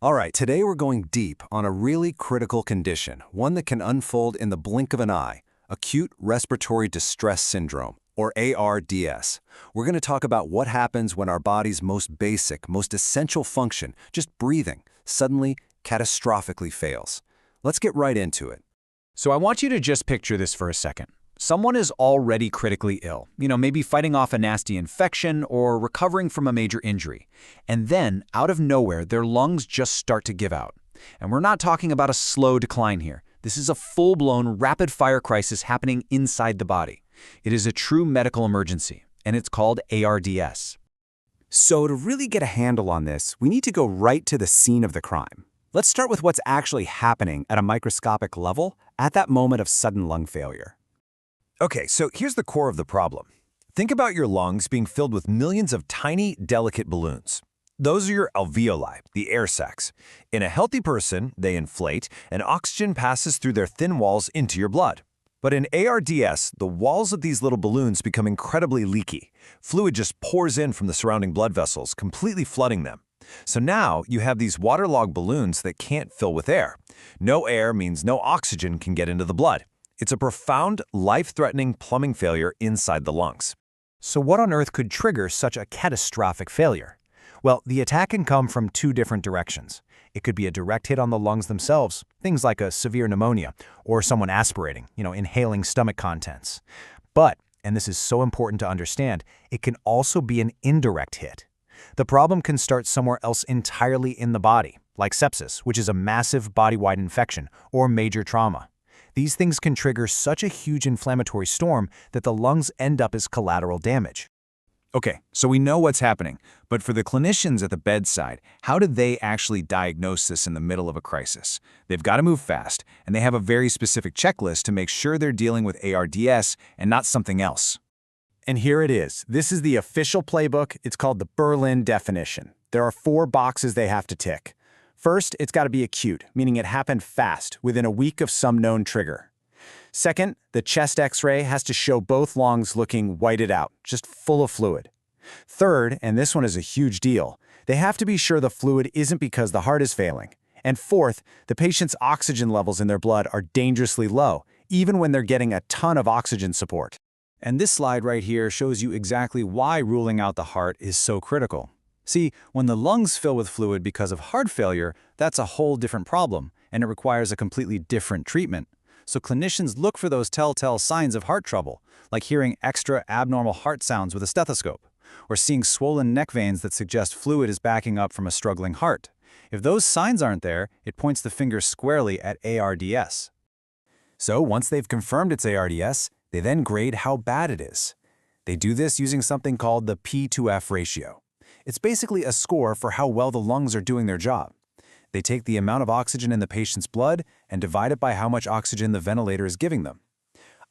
All right, today we're going deep on a really critical condition, one that can unfold in the blink of an eye, Acute Respiratory Distress Syndrome, or ARDS. We're going to talk about what happens when our body's most basic, most essential function, just breathing, suddenly, catastrophically fails. Let's get right into it. So I want you to just picture this for a second. Someone is already critically ill, maybe fighting off a nasty infection or recovering from a major injury. And then, out of nowhere, their lungs just start to give out. And we're not talking about a slow decline here. This is a full-blown, rapid-fire crisis happening inside the body. It is a true medical emergency, and it's called ARDS. So to really get a handle on this, we need to go right to the scene of the crime. Let's start with what's actually happening at a microscopic level at that moment of sudden lung failure. Okay, so here's the core of the problem. Think about your lungs being filled with millions of tiny, delicate balloons. Those are your alveoli, the air sacs. In a healthy person, they inflate, and oxygen passes through their thin walls into your blood. But in ARDS, the walls of these little balloons become incredibly leaky. Fluid just pours in from the surrounding blood vessels, completely flooding them. So now you have these waterlogged balloons that can't fill with air. No air means no oxygen can get into the blood. It's a profound, life-threatening plumbing failure inside the lungs. So what on earth could trigger such a catastrophic failure? Well, the attack can come from two different directions. It could be a direct hit on the lungs themselves, things like a severe pneumonia, or someone aspirating, inhaling stomach contents. But, and this is so important to understand, it can also be an indirect hit. The problem can start somewhere else entirely in the body, like sepsis, which is a massive body-wide infection, or major trauma. These things can trigger such a huge inflammatory storm that the lungs end up as collateral damage. Okay, so we know what's happening, but for the clinicians at the bedside, how do they actually diagnose this in the middle of a crisis? They've got to move fast, and they have a very specific checklist to make sure they're dealing with ARDS and not something else. And here it is. This is the official playbook. It's called the Berlin definition. There are 4 boxes they have to tick. First, it's got to be acute, meaning it happened fast, within a week of some known trigger. Second, the chest X-ray has to show both lungs looking whited out, just full of fluid. Third, and this one is a huge deal, they have to be sure the fluid isn't because the heart is failing. And fourth, the patient's oxygen levels in their blood are dangerously low, even when they're getting a ton of oxygen support. And this slide right here shows you exactly why ruling out the heart is so critical. See, when the lungs fill with fluid because of heart failure, that's a whole different problem, and it requires a completely different treatment. So clinicians look for those telltale signs of heart trouble, like hearing extra abnormal heart sounds with a stethoscope, or seeing swollen neck veins that suggest fluid is backing up from a struggling heart. If those signs aren't there, it points the finger squarely at ARDS. So once they've confirmed it's ARDS, they then grade how bad it is. They do this using something called the P/F ratio. It's basically a score for how well the lungs are doing their job. They take the amount of oxygen in the patient's blood and divide it by how much oxygen the ventilator is giving them.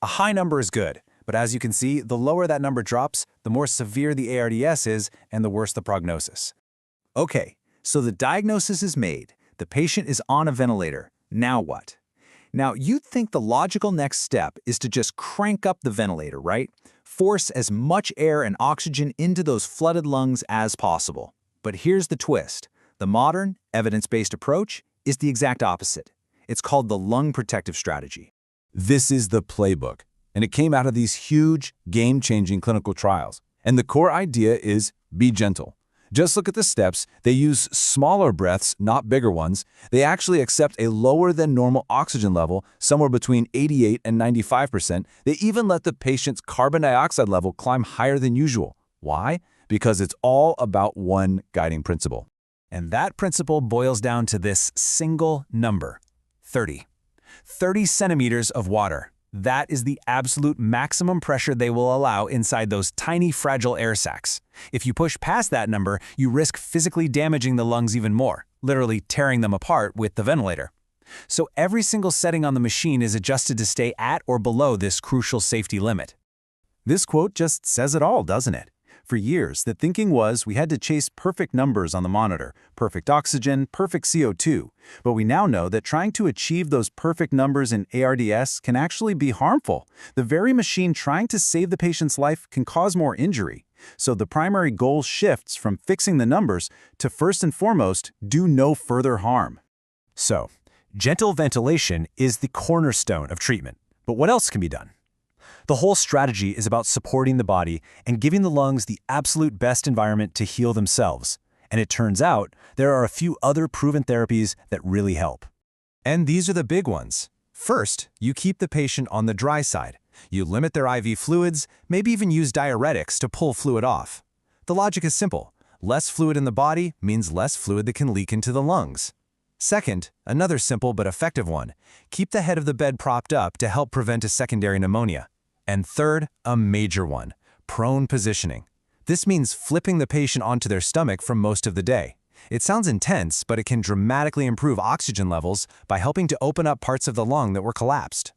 A high number is good, but as you can see, the lower that number drops, the more severe the ARDS is and the worse the prognosis. Okay, so the diagnosis is made. The patient is on a ventilator. Now what? Now, you'd think the logical next step is to just crank up the ventilator, right? Force as much air and oxygen into those flooded lungs as possible. But here's the twist. The modern, evidence-based approach is the exact opposite. It's called the lung protective strategy. This is the playbook, and it came out of these huge, game-changing clinical trials. And the core idea is be gentle. Just look at the steps. They use smaller breaths, not bigger ones. They actually accept a lower than normal oxygen level, somewhere between 88 and 95%. They even let the patient's carbon dioxide level climb higher than usual. Why? Because it's all about one guiding principle. And that principle boils down to this single number, 30. 30 centimeters of water. That is the absolute maximum pressure they will allow inside those tiny, fragile air sacs. If you push past that number, you risk physically damaging the lungs even more, literally tearing them apart with the ventilator. So every single setting on the machine is adjusted to stay at or below this crucial safety limit. This quote just says it all, doesn't it? For years, the thinking was we had to chase perfect numbers on the monitor, perfect oxygen, perfect CO2. But we now know that trying to achieve those perfect numbers in ARDS can actually be harmful. The very machine trying to save the patient's life can cause more injury. So the primary goal shifts from fixing the numbers to first and foremost, do no further harm. So, gentle ventilation is the cornerstone of treatment. But what else can be done? The whole strategy is about supporting the body and giving the lungs the absolute best environment to heal themselves. And it turns out there are a few other proven therapies that really help. And these are the big ones. First, you keep the patient on the dry side. You limit their IV fluids, maybe even use diuretics to pull fluid off. The logic is simple. Less fluid in the body means less fluid that can leak into the lungs. Second, another simple but effective one. Keep the head of the bed propped up to help prevent a secondary pneumonia. And third, a major one, prone positioning. This means flipping the patient onto their stomach for most of the day. It sounds intense, but it can dramatically improve oxygen levels by helping to open up parts of the lung that were collapsed.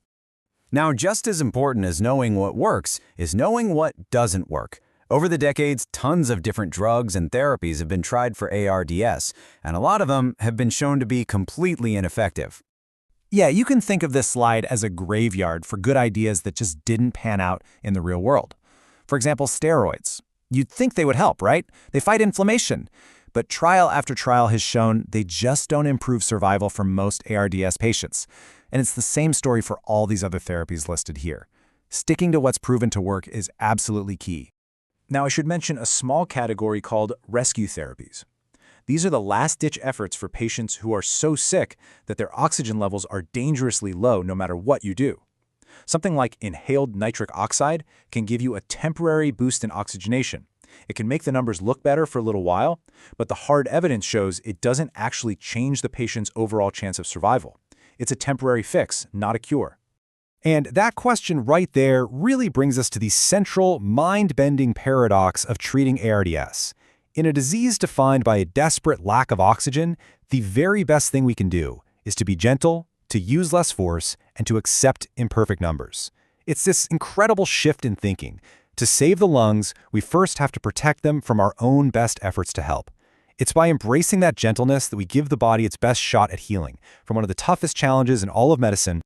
Now, just as important as knowing what works is knowing what doesn't work. Over the decades, tons of different drugs and therapies have been tried for ARDS, and a lot of them have been shown to be completely ineffective. Yeah, you can think of this slide as a graveyard for good ideas that just didn't pan out in the real world. For example, steroids. You'd think they would help, right? They fight inflammation. But trial after trial has shown they just don't improve survival for most ARDS patients. And it's the same story for all these other therapies listed here. Sticking to what's proven to work is absolutely key. Now, I should mention a small category called rescue therapies. These are the last-ditch efforts for patients who are so sick that their oxygen levels are dangerously low no matter what you do. Something like inhaled nitric oxide can give you a temporary boost in oxygenation. It can make the numbers look better for a little while, but the hard evidence shows it doesn't actually change the patient's overall chance of survival. It's a temporary fix, not a cure. And that question right there really brings us to the central, mind-bending paradox of treating ARDS. In a disease defined by a desperate lack of oxygen, the very best thing we can do is to be gentle, to use less force, and to accept imperfect numbers. It's this incredible shift in thinking. To save the lungs, we first have to protect them from our own best efforts to help. It's by embracing that gentleness that we give the body its best shot at healing from one of the toughest challenges in all of medicine,